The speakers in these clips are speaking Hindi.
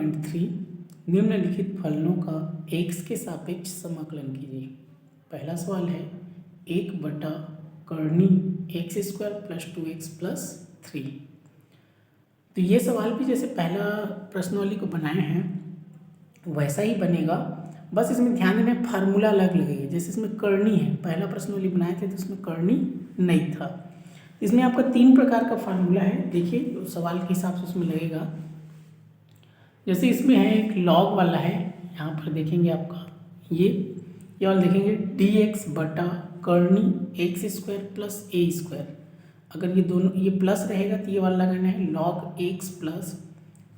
3.3 निम्नलिखित फलनों का x के सापेक्ष समाकलन कीजिए। पहला सवाल है 1/कर्णी x² + 2x + 3। तो ये सवाल भी जैसे पहला प्रश्नावली को बनाए हैं वैसा ही बनेगा, बस इसमें ध्यान देना फार्मूला अलग लगेगा। जैसे इसमें कर्णी है, पहला प्रश्नावली बनाए थे तो इसमें कर्णी नहीं था। इसमें आपका 3 प्रकार का फार्मूला है, देखिए तो सवाल के हिसाब से उसमें लगेगा। जैसे इसमें है एक लॉग वाला है, यहाँ पर देखेंगे आपका ये वाला देखेंगे dx बटा कर्णी x² + a²। अगर ये दोनों ये प्लस रहेगा तो ये वाला लगाना है log x plus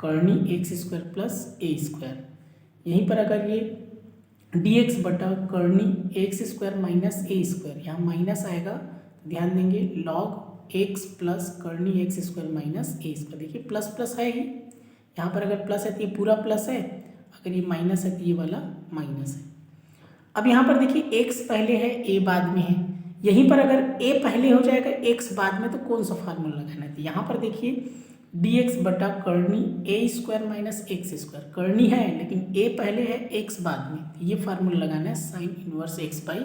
Karni x² + a²। यहीं पर अगर ये dx बटा कर्णी x² - a², यहाँ माइनस आएगा तो ध्यान देंगे log x plus Karni x² - a²। देखिए प्लस प्लस है ही, यहाँ पर अगर प्लस है तो ये पूरा प्लस है, अगर ये माइनस है तो ये वाला माइनस है। अब यहाँ पर देखिए x पहले है a बाद में है, यहीं पर अगर a पहले हो जाएगा x बाद में तो कौन सा फार्मूला लगाना है। तो यहाँ पर देखिए dx बटा कर्णी a² - x², कर्णी है लेकिन a पहले है x बाद में, तो ये फार्मूला लगाना है sin इनवर्स x/a।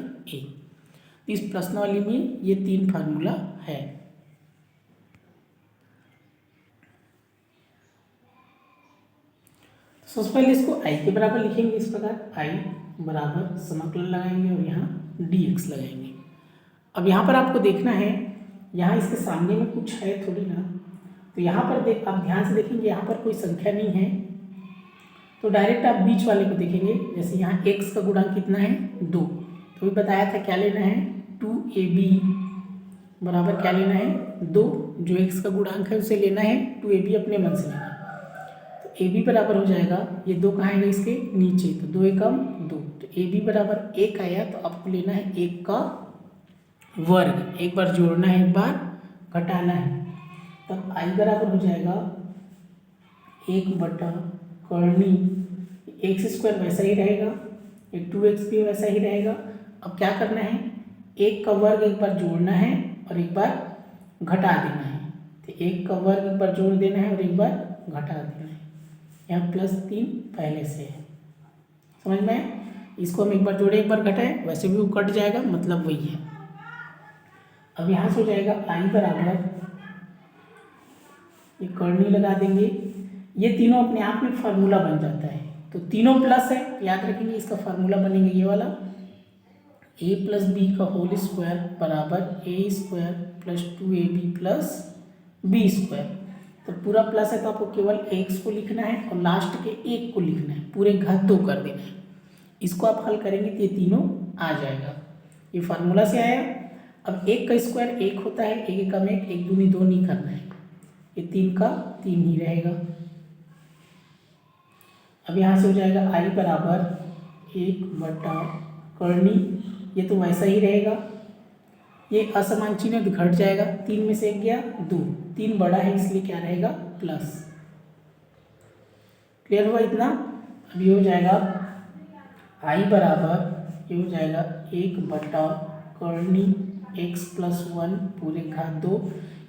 इस प्रश्नावली में ये 3 फार्मूला है। सबसे पहले इसको i के बराबर लिखेंगे इस प्रकार, i बराबर समाकलन लगाएंगे और यहाँ dx लगाएंगे। अब यहाँ पर आपको देखना है, यहाँ इसके सामने में कुछ है थोड़ी ना, तो यहाँ पर आप ध्यान से देखेंगे यहाँ पर कोई संख्या नहीं है, तो डायरेक्ट आप बीच वाले को देखेंगे। जैसे यहाँ x का गुणांक कितना है 2, तो भी बताया था क्या लेना है 2ab बराबर क्या लेना है 2, जो x का गुणांक है उसे लेना है, 2ab अपने मन से लेना है। तो ab बराबर हो जाएगा, ये 2 कहाँ आएगा इसके नीचे, तो 2 एकम 2, तो ab बराबर 1 आया, तो आपको लेना है 1 का वर्ग, एक बार जोड़ना है एक बार घटाना है, तब i बराबर हो जाएगा 1/कर्णी x² वैसा ही रहेगा, ये 2x भी वैसा ही रहेगा। अब क्या करना है, 1 का वर्ग एक बार जोड़ना है और एक बार घटा देना है, तो 1 का वर्ग एक बार जोड़ देना है और एक बार घटा देना है। यहाँ +3 पहले से है, समझ में आया। इसको हम एक बार जोड़े एक बार घटाए, वैसे भी वो कट जाएगा, मतलब वही है। अब यहाँ से हो जाएगा i बराबर, ये कर्णी लगा देंगे, ये तीनों अपने आप में फार्मूला बन जाता है, तो तीनों प्लस है, याद रखेंगे इसका फार्मूला बनेगा ये वाला a + b का होल स्क्वायर बराबर a² + 2ab + b²। तो पूरा प्लस है तो आपको केवल x को लिखना है और लास्ट के 1 को लिखना है, पूरे घात 2 कर देना है। इसको आप हल करेंगे तो ये तीनों आ जाएगा, ये फार्मूला से आया। अब 1 का स्क्वायर 1 होता है, 1 एकम 1, 1 दूनी 2 नहीं करना है, ये 3 का 3 ही रहेगा। अब यहाँ से हो जाएगा i बराबर 1/कर्णी, ये तो वैसा ही रहेगा, ये असमान चिन्ह तो घट जाएगा, 3 में से 1 गया 2, 3 बड़ा है इसलिए क्या रहेगा प्लस। क्लियर हुआ इतना। अब ये हो जाएगा i बराबर, ये हो जाएगा 1/कर्णी x + 1 पूरे घात 2,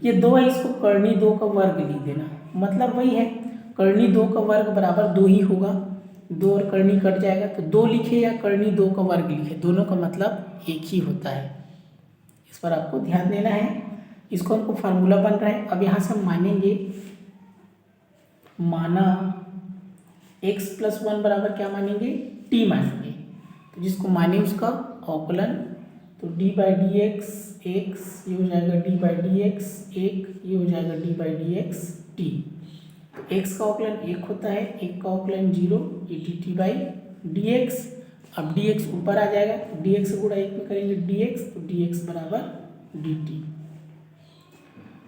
ये 2 है, इसको कर्णी 2 का वर्ग लिख देना, मतलब वही है कर्णी 2 का वर्ग बराबर 2 ही होगा, 2 और कर्णी कट जाएगा, तो 2 लिखे या कर्णी 2 का वर्ग लिखे, दोनों का मतलब एक ही होता है। इस पर आपको ध्यान देना है, इसको हमको फार्मूला बन रहा है। अब यहाँ से हम मानेंगे, माना x + 1 बराबर क्या मानेंगे t मानेंगे, तो जिसको माने उसका अवकलन, तो d/dx x, ये हो जाएगा d/dx 1, ये हो जाएगा d/dx t। तो x का अवकलन 1 होता है, 1 का अवकलन 0, ये dt/dx। अब dx ऊपर आ जाएगा, तो dx से गुणा 1 में करेंगे dx, तो dx बराबर dt।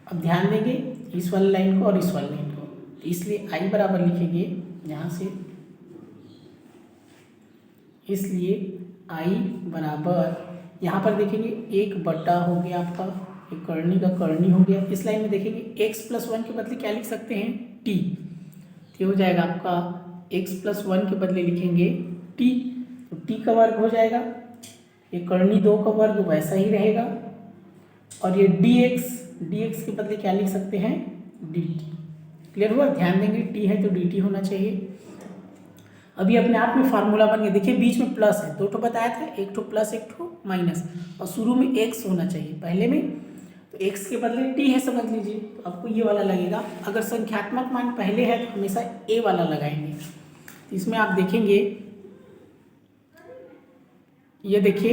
अब ध्यान देंगे इस वाली लाइन को और इस वाली लाइन को, तो इसलिए i बराबर लिखेंगे यहाँ से, इसलिए i बराबर यहाँ पर देखेंगे 1 हो गया आपका, एक कर्णी का कर्णी हो गया। इस लाइन में देखेंगे x + 1 के बदले क्या लिख सकते हैं t, तो हो जाएगा आपका x + 1 के बदले लिखेंगे t, तो t का वर्ग हो जाएगा, ये कर्णी 2 का वर्ग वैसा ही रहेगा, और ये dx के बदले क्या लिख सकते हैं dt। क्लियर हुआ। ध्यान देंगे t है तो dt होना चाहिए। अभी अपने आप में फार्मूला बन गया। देखिए बीच में प्लस है, दो ठो बताया था, एक ठो प्लस एक ठो माइनस, और शुरू में एक्स होना चाहिए पहले में, तो एक्स के बदले टी है समझ लीजिए, तो आपको ये वाला लगेगा। अगर संख्यात्मक मान पहले है तो हमेशा ए वाला लगाएंगे। तो इसमें आप देखेंगे, ये देखिए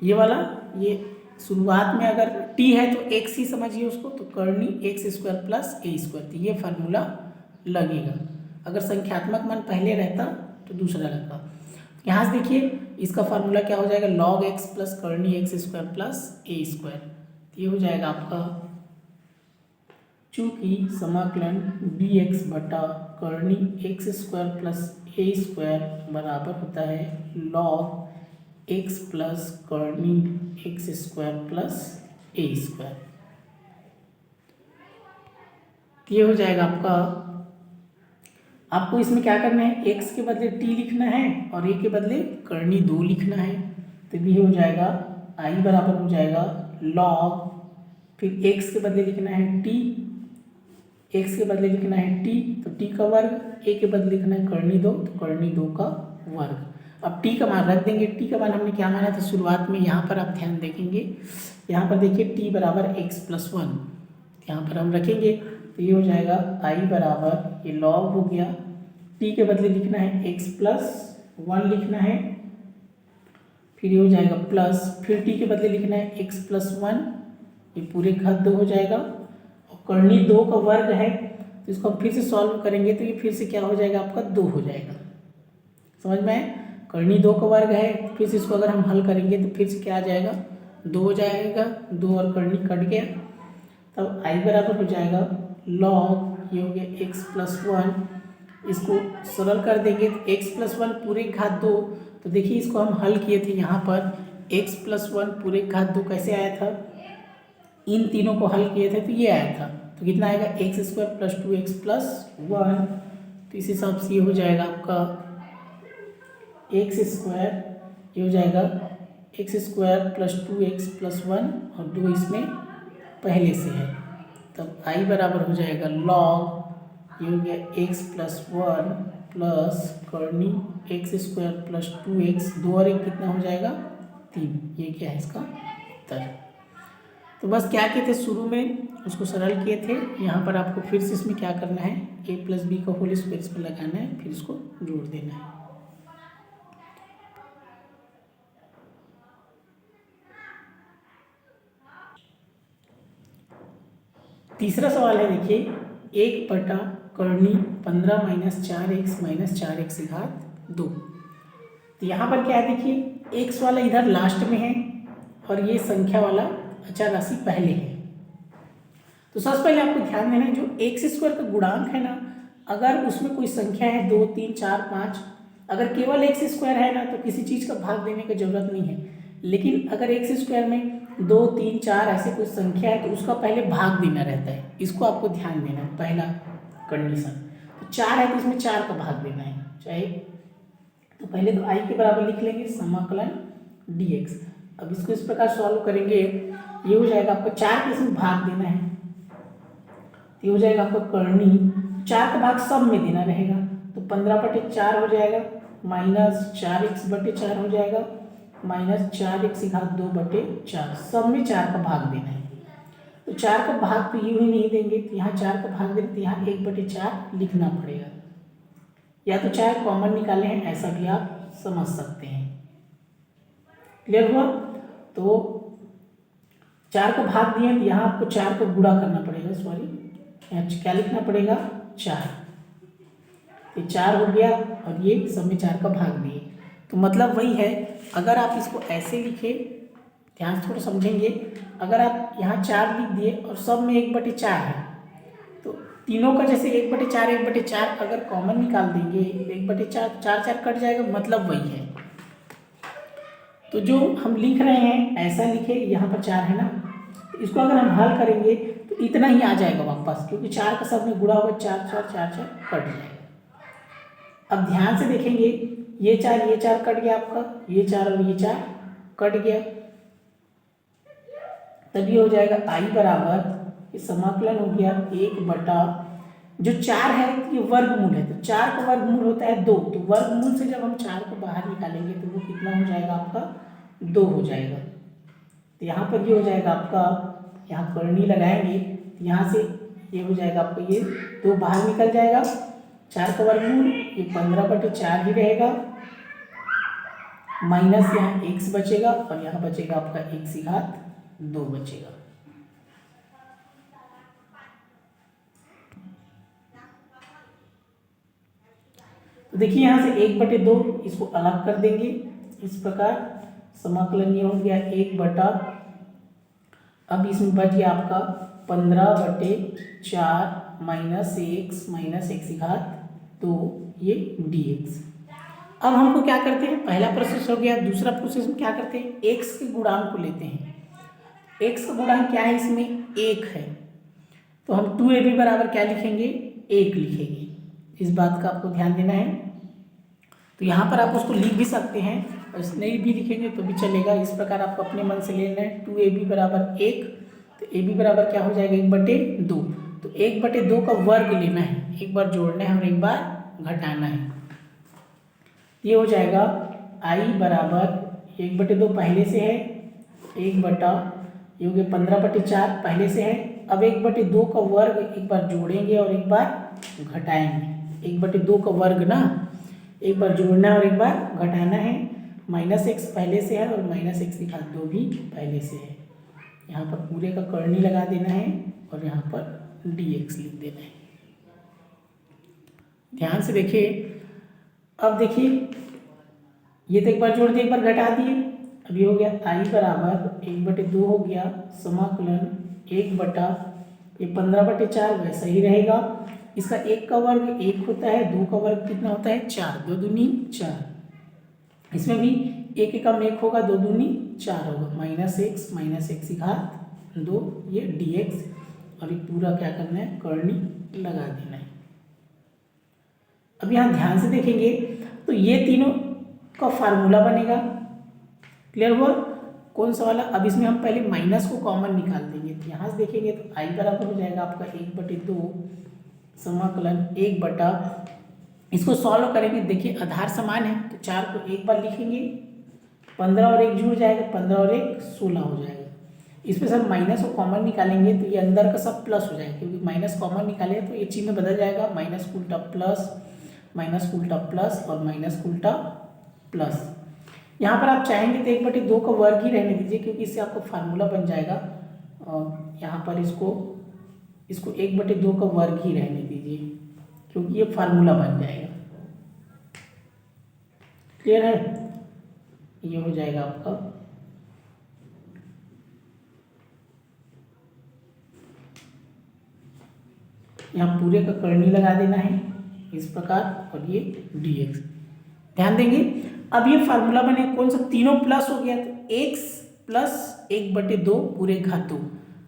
ये वाला, ये शुरुआत में अगर टी है तो एक्स ही समझिए उसको, तो करनी एक्स स्क्वायर प्लस ए स्क्वायर, तो ये फार्मूला लगेगा। अगर संख्यात्मक मान पहले रहता तो दूसरा लगता। यहाँ से देखिए इसका फार्मूला क्या हो जाएगा, लॉग एक्स प्लस करनी एक्स स्क्वायर प्लस ए स्क्वायर, तो ये हो जाएगा आपका, चूँकि समाकलन डी एक्स बटा करनी एक्स स्क्वायर प्लस ए स्क्वायर बराबर होता है लॉग एक्स प्लस करनी एक्स स्क्वायर प्लस ए स्क्वायर, ये हो जाएगा आपका। आपको इसमें क्या करना है, एक्स के बदले टी लिखना है और ए के बदले करनी 2 लिखना है, तो ये हो जाएगा आई बराबर हो जाएगा लॉग, फिर एक्स के बदले लिखना है टी, एक्स के बदले लिखना है टी तो टी का वर्ग, ए के बदले लिखना है करनी 2 तो करनी 2 का वर्ग। अब टी का मान रख देंगे, टी का मान हमने क्या माना था शुरुआत में, यहाँ पर आप ध्यान देखेंगे, यहाँ पर देखिए टी बराबर एक्स प्लस 1, यहाँ पर हम रखेंगे, तो ये हो जाएगा आई बराबर, ये लॉग हो गया, टी के बदले लिखना है एक्स प्लस 1 लिखना है, फिर ये हो जाएगा प्लस, फिर टी के बदले लिखना है एक्स प्लस 1, ये पूरे घात 2 हो जाएगा, और करनी 2 का वर्ग है, तो इसको हम फिर से सॉल्व करेंगे तो ये फिर से क्या हो जाएगा आपका 2 हो जाएगा, समझ में। करनी 2 का वर्ग है, फिर से इसको अगर हम हल करेंगे तो फिर से क्या आ जाएगा 2 हो जाएगा, 2 और करनी कट गया, तब आई बराबर हो जाएगा लॉग, ये हो गया एक्स प्लस 1, इसको सरल कर देंगे तो एक्स प्लस 1 पूरे घात 2, तो देखिए इसको हम हल किए थे, यहाँ पर एक्स प्लस 1 पूरे घात 2 कैसे आया था, इन तीनों को हल किए थे तो ये आया था, तो कितना आएगा x square plus 2x plus 1, तो इस हिसाब से ये हो जाएगा आपका एक्स स्क्वायर, ये हो जाएगा x square plus 2x plus 1 और 2 इसमें पहले से है, तब आई बराबर हो जाएगा लॉग, ये हो गया एक्स प्लस 1 प्लस करनी एक्स स्क्वायर प्लस 2x, 2 और 1 कितना हो जाएगा 3, ये क्या है इसका उत्तर। तो बस क्या किए थे शुरू में उसको सरल किए थे, यहाँ पर आपको फिर से इसमें क्या करना है, a प्लस बी का होल स्क्वायर इस पर लगाना है, फिर इसको जोड़ देना है। तीसरा सवाल है देखिए, 1 बटा करनी 15 माइनस 4x माइनस 4x घात 2, तो यहाँ पर क्या है देखिए x वाला इधर लास्ट में है और ये संख्या वाला अचर राशि पहले है, तो सबसे पहले आपको ध्यान देना है जो एक्स स्क्वायर का गुणांक है ना, अगर उसमें कोई संख्या है 2 3 4 5, अगर केवल एक्स स्क्वायर है ना तो किसी चीज़ का भाग देने की जरूरत नहीं है, लेकिन अगर एक्स स्क्वायर में 2 3 4 ऐसे कोई संख्या है तो उसका पहले भाग देना रहता है, इसको आपको ध्यान देना है पहला कंडीशन। तो 4 है तो इसमें 4 का भाग देना है, चाहे तो पहले तो आई के बराबर लिख लेंगे समाकलन dx। अब इसको इस प्रकार सॉल्व करेंगे, ये हो जाएगा आपको 4 के इसमें भाग देना है, ये हो जाएगा आपका करनी 4 का भाग सब में देना रहेगा, तो 15/4 हो जाएगा माइनस 4x/4 हो जाएगा माइनस 4x घात 2/4, सब में 4 का भाग देना है, तो 4 का भाग तो यूँ ही नहीं देंगे, तो यहाँ 4 का भाग देंगे तो यहाँ 1/4 लिखना पड़ेगा, या तो चाहे कॉमन निकाले हैं ऐसा भी आप समझ सकते हैं। क्लियर हुआ, तो 4 का भाग दिए तो यहाँ आपको 4 को गुणा करना पड़ेगा, सॉरी यहाँ क्या लिखना पड़ेगा 4, ये 4 हो गया और ये सब में 4 का भाग दिए, तो मतलब वही है। अगर आप इसको ऐसे लिखे, ध्यान से थोड़ा समझेंगे, अगर आप यहाँ 4 लिख दिए और सब में 1/4 है तो तीनों का जैसे 1/4 1/4 अगर कॉमन निकाल देंगे 1/4 4 कट जाएगा, मतलब वही है। तो जो हम लिख रहे हैं ऐसा लिखे, यहाँ पर 4 है ना, तो इसको अगर हम हल करेंगे तो इतना ही आ जाएगा वापस, क्योंकि 4 का सब में गुणा होगा 4 4 4 4 कट जाएगा। अब ध्यान से देखेंगे, ये 4 कट गया आपका, ये 4 और ये 4 कट गया, तब ये हो जाएगा आई बराबर, ये समाकलन हो गया 1 बटा जो 4 है ये वर्गमूल है, तो 4 का वर्गमूल होता है 2, तो वर्गमूल से जब हम 4 को बाहर निकालेंगे तो वो कितना हो जाएगा आपका 2 हो जाएगा। तो यहाँ पर ये हो जाएगा आपका, यहाँ करनी लगाएंगे तो यहाँ से ये हो जाएगा आपका, ये 2 बाहर निकल जाएगा, 4 का वर्गमूल ये 15/4 ही रहेगा, माइनस यहाँ x बचेगा और यहाँ बचेगा आपका x² बचेगा। तो देखिए यहाँ से 1/2 इसको अलग कर देंगे इस प्रकार, समाकलन ये हो गया 1 अब इसमें बच गया आपका 15/4 माइनस x ये dx। अब हमको क्या करते हैं, पहला प्रोसेस हो गया, दूसरा प्रोसेस में क्या करते हैं, x के गुणांक को लेते हैं। x का गुणांक क्या है, इसमें 1 है, तो हम 2ab बराबर क्या लिखेंगे, 1 लिखेंगे। इस बात का आपको ध्यान देना है। तो यहाँ पर आप उसको लिख भी सकते हैं और नहीं भी लिखेंगे तो भी चलेगा, इस प्रकार आपको अपने मन से लेना है। 2ab बराबर 1, तो ab बराबर क्या हो जाएगा 1/2, तो 1/2 का वर्ग लेना है, एक बार जोड़ना है और एक बार घटाना है। ये हो जाएगा i बराबर 1/2 पहले से है, 1 ये हो गया 15/4 पहले से है। अब 1/2 का वर्ग एक बार जोड़ेंगे और एक बार घटाएंगे, 1/2 का वर्ग ना, एक बार जोड़ना है और एक बार घटाना है। -x पहले से है और -x² भी पहले से है। यहाँ पर पूरे का करनी लगा देना है और यहाँ पर dx लिख देना है। ध्यान से देखिए, अब देखिए ये तो एक बार जोड़ दिए एक बार घटा दिए, अब ये हो गया i बराबर 1/2 हो गया, समाकलन 1 ये 15/4 वैसा ही रहेगा। इसका 1 का वर्ग 1 होता है, 2 का वर्ग कितना होता है 4, 2 दूनी 4। इसमें भी 1 एकम 1 होगा, 2 दूनी 4 होगा, -x x² ये dx और ये पूरा क्या करना है, करनी लगा देना है। अब यहाँ ध्यान से देखेंगे तो ये तीनों का फार्मूला बनेगा, क्लियर हुआ, कौन सा वाला। अब इसमें हम पहले माइनस को कॉमन निकाल देंगे, तो यहाँ से देखेंगे तो i बराबर हो जाएगा आपका 1/2 समाकलन 1 इसको सॉल्व करेंगे। देखिए आधार समान है तो 4 को एक बार लिखेंगे, 15 और 1 जुड़ जाएगा, 15 और 1 16 हो जाएगा। इसमें सब माइनस को कॉमन निकालेंगे तो ये अंदर का सब प्लस हो जाएगा, क्योंकि माइनस कॉमन निकाले तो ये चिन्ह बदल जाएगा, माइनस को उल्टा प्लस, माइनस को उल्टा प्लस और माइनस को उल्टा प्लस। यहाँ पर आप चाहेंगे तो 1/2 का वर्ग ही रहने दीजिए, क्योंकि इससे आपको फार्मूला बन जाएगा। और यहाँ पर इसको 1/2 का वर्ग ही रहने दीजिए, क्योंकि ये फार्मूला बन जाएगा। क्लियर है, ये हो जाएगा आपका यहाँ पूरे का करनी लगा देना है इस प्रकार, और ये dx ध्यान देंगे। अब ये फार्मूला बने, कौन सा, तीनों प्लस हो गया, तो x + 1/2 पूरे घात 2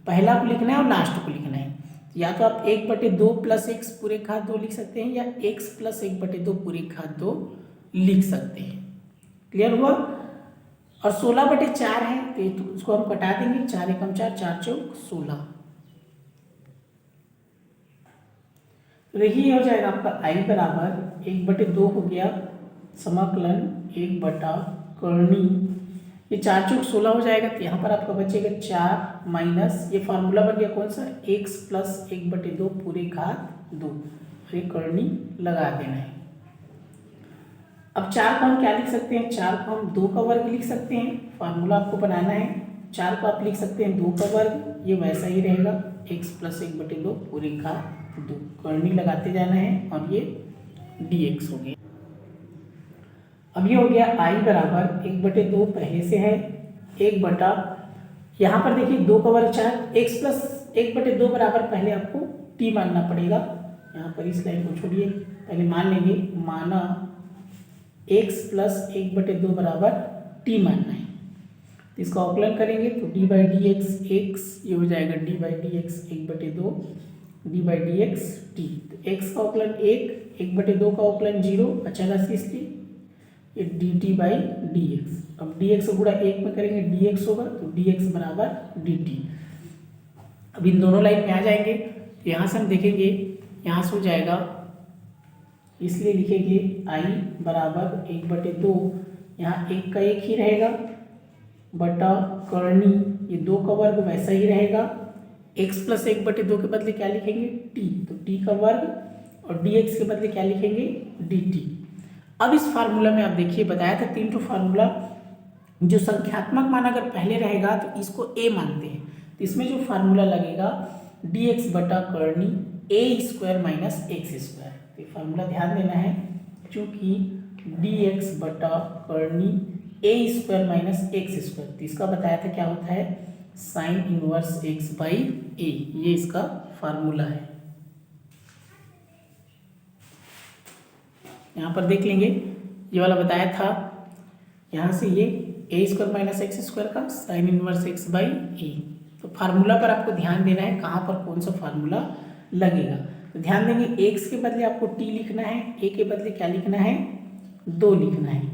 पहला को लिखना है और लास्ट को लिखना है। या तो आप 1/2 + x पूरे घात 2 लिख सकते हैं, या x + 1/2 पूरे घात 2 लिख सकते हैं। क्लियर हुआ। और 16/4 है तो उसको हम कटा देंगे, 4 एकम 4, 4 चौक 16। तो देखिए हो जाएगा आपका i बराबर 1/2 हो गया, समाकलन 1 करनी, ये 4 चौक 16 हो जाएगा। तो यहाँ पर आपका बचेगा 4 माइनस, ये फार्मूला बन गया कौन सा, x + 1/2 पूरे घात 2, ये करनी लगा देना है। अब 4 को हम क्या लिख सकते हैं, 4 को हम 2 का वर्ग लिख सकते हैं, फार्मूला आपको बनाना है। 4 को आप लिख सकते हैं 2 का वर्ग, ये वैसा ही रहेगा, x + 1/2 पूरे घात 2, करनी लगाते जाना है और ये dx हो गया। अब ये हो गया i बराबर 1/2 पहले से है, 1 यहाँ पर देखिए 2 का वर्ग 4, x + 1/2 बराबर पहले आपको t मानना पड़ेगा। यहाँ पर इस लाइन को छोड़िए, पहले मान लेंगे, माना x + 1/2 बराबर t मानना है। तो इसका अवकलन करेंगे तो d/dx x, ये हो जाएगा d/dx 1/2 d/dx t। तो x का अवकलन 1, 1/2 का अवकलन 0, अचानक इसलिए ये dt/dx। अब dx को गुणा 1 में करेंगे dx होगा, तो dx बराबर dt। अब इन दोनों लाइन में आ जाएंगे तो यहाँ से हम देखेंगे यहाँ से हो जाएगा, इसलिए लिखेंगे I बराबर 1/2, यहाँ एक का एक ही रहेगा बटा करनी, ये 2 का वर्ग वैसा ही रहेगा, x प्लस 1/2 के बदले क्या लिखेंगे t, तो t का वर्ग, और dx के बदले क्या लिखेंगे dt। अब इस फार्मूला में आप देखिए बताया था 3 फार्मूला, जो संख्यात्मक मान अगर पहले रहेगा तो इसको a मानते हैं, तो इसमें जो फार्मूला लगेगा dx बटा करनी a² माइनस x²। तो ये फार्मूला ध्यान देना है, चूँकि dx बटा करनी a² माइनस x², तो इसका बताया था क्या होता है साइन इनवर्स x/a, ये इसका फार्मूला है। यहाँ पर देख लेंगे, ये वाला बताया था, यहाँ से ये a² माइनस x² का साइन इनवर्स x/a। तो फार्मूला पर आपको ध्यान देना है, कहाँ पर कौन सा फार्मूला लगेगा। तो ध्यान देंगे x के बदले आपको t लिखना है, a के बदले क्या लिखना है 2 लिखना है।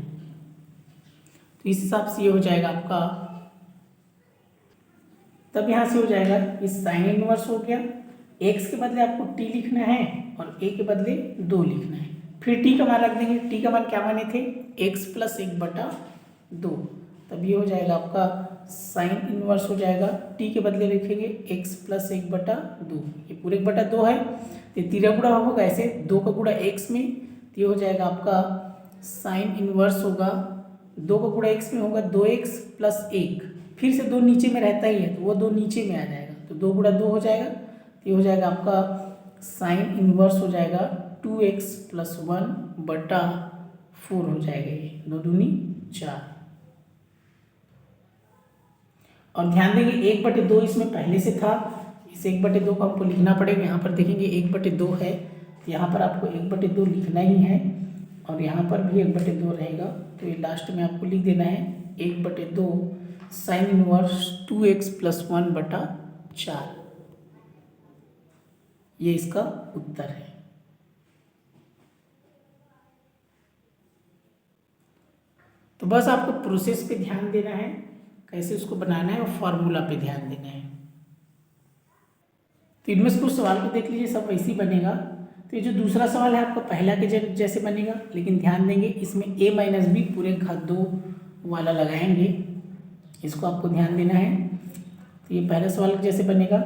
तो इस हिसाब से ये हो जाएगा आपका, तब यहाँ से हो जाएगा इस साइन इनवर्स हो गया, x के बदले आपको t लिखना है और a के बदले 2 लिखना है। फिर t का मान रख देंगे, t का मान क्या माने थे x प्लस 1/2, तब ये हो जाएगा आपका साइन इनवर्स हो जाएगा, t के बदले लिखेंगे x प्लस 1/2, ये पूरे 1/2 है, तो 3 गुणा होगा ऐसे 2 का गुणा x में, तो ये हो जाएगा आपका साइन इनवर्स होगा, 2 का गुणा x में होगा 2x प्लस 1, फिर से 2 नीचे में रहता ही है तो वो 2 नीचे में आ जाएगा, तो 2 गुणा 2 हो जाएगा, तो ये हो जाएगा आपका साइन इनवर्स हो जाएगा 2x प्लस 1/4 हो जाएगा, ये 2 दूनी 4। और ध्यान देंगे 1/2 इसमें पहले से था, इस 1/2 को हमको लिखना पड़ेगा, यहाँ पर देखेंगे 1/2 है, तो यहाँ पर आपको 1/2 लिखना ही है, और यहाँ पर भी 1/2 रहेगा, तो ये लास्ट में आपको लिख देना है 1/2 साइन इनवर्स 2x प्लस 1/4, ये इसका उत्तर है। तो बस आपको प्रोसेस पे ध्यान देना है, कैसे उसको बनाना है, और फार्मूला पे ध्यान देना है। तो इनमें से कुछ सवाल को देख लीजिए, सब वैसे ही बनेगा। तो ये जो दूसरा सवाल है आपका पहला के जैसे बनेगा, लेकिन ध्यान देंगे इसमें a माइनस बी पूरे घात 2 वाला लगाएंगे, इसको आपको ध्यान देना है। तो ये पहला सवाल जैसे बनेगा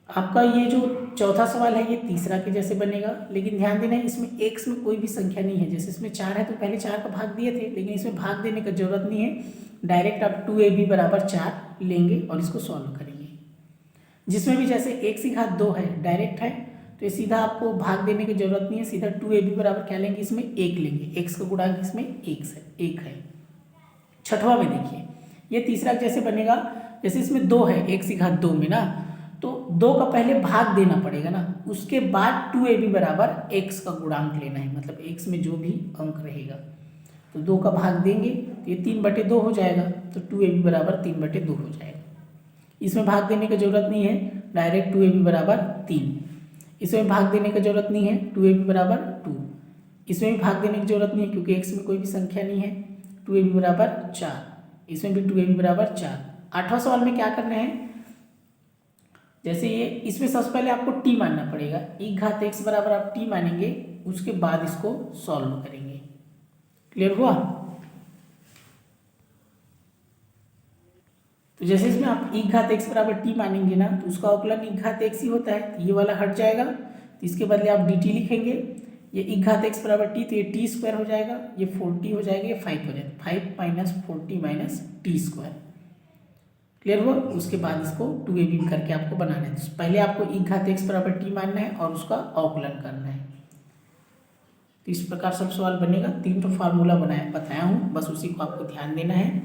आपका, ये जो चौथा सवाल है ये तीसरा के जैसे बनेगा, लेकिन ध्यान देना है इसमें x में कोई भी संख्या नहीं है। जैसे इसमें 4 है तो पहले 4 का भाग दिए थे, लेकिन इसमें भाग देने का जरूरत नहीं है, डायरेक्ट आप 2ab बराबर 4 लेंगे और इसको सॉल्व करेंगे। जिसमें भी जैसे x की घात 2 है डायरेक्ट है, तो ये सीधा आपको भाग देने की जरूरत नहीं है, सीधा 2ab बराबर क्या लेंगे, इसमें 1 लेंगे, x का गुणांक इसमें 1 है। छठवां में देखिए ये तीसरा जैसे बनेगा, जैसे इसमें 2 है x की घात 2 में ना, तो 2 का पहले भाग देना पड़ेगा ना, उसके बाद 2ab बराबर x का गुणांक लेना है, मतलब x में जो भी अंक रहेगा, तो 2 का भाग देंगे तो ये 3/2 हो जाएगा, तो 2ab बराबर 3/2 हो जाएगा। इसमें भाग देने की जरूरत नहीं है, डायरेक्ट 2ab बराबर 3, इसमें भाग देने की जरूरत नहीं है, 2ab बराबर 2, इसमें भी भाग देने की जरूरत नहीं है क्योंकि x में कोई भी संख्या नहीं है, 2ab बराबर 4, इसमें भी 2ab बराबर 4। 8वां सवाल में क्या करना है, जैसे ये इसमें सबसे पहले आपको t मानना पड़ेगा, e घात x बराबर आप t मानेंगे, उसके बाद इसको सॉल्व करेंगे। क्लियर हुआ। तो जैसे इसमें आप e घात x बराबर t मानेंगे ना, तो उसका अवकलन e घात x ही होता है, तो ये वाला हट जाएगा, तो इसके बदले आप dt लिखेंगे, ये e घात x बराबर t, तो ये t² हो जाएगा, ये 40 हो जाएगा, ये 5 हो जाएगा, 5 माइनस 40 माइनस t²। क्लियर हुआ। उसके बाद इसको 2ab करके आपको बनाना है, तो पहले आपको e घात x बराबर t मानना है और उसका अवकलन करना है। तो इस प्रकार सब सवाल बनेगा, 3 फार्मूला बताया हूँ, बस उसी को आपको ध्यान देना है।